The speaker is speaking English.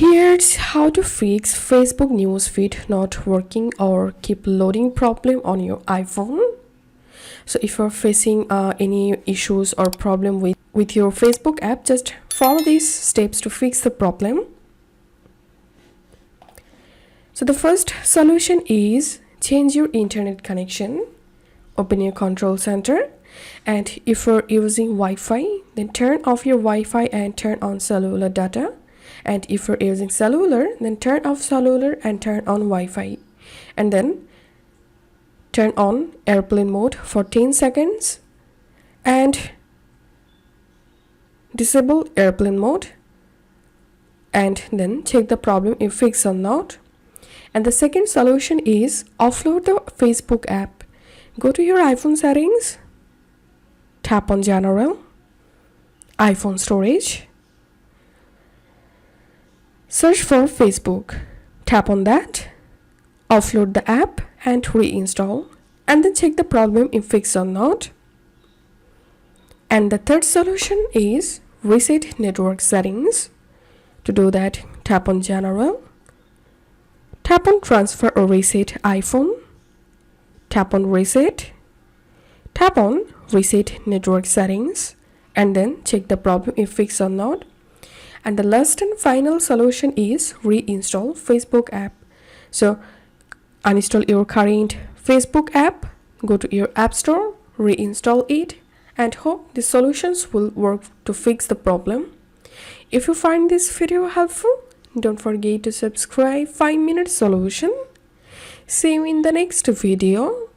Here's how to fix Facebook newsfeed not working or keep loading problem on your iPhone. So if you're facing any issues or problem with your Facebook app, just follow these steps to fix the problem. So the first solution is change your internet connection. Open your control center, and if you're using Wi-Fi, then turn off your Wi-Fi and turn on cellular data. And if you're using cellular, then turn off cellular and turn on Wi-Fi. And then turn on airplane mode for 10 seconds and disable airplane mode. And then check the problem if fixed or not. And the second solution is offload the Facebook app. Go to your iPhone settings, tap on General, iPhone storage, search for Facebook, tap on that, offload the app and reinstall, and then check the problem if fixed or not. And the third solution is reset network settings. To do that, tap on General, tap on Transfer or Reset iPhone, tap on Reset, tap on Reset network settings, and then check the problem if fixed or not. And the last and final solution is reinstall Facebook app. So uninstall your current Facebook app, go to your app store, reinstall it, and hope the solutions will work to fix the problem. If you find this video helpful, don't forget to subscribe 5-Minute Solution. See you in the next video.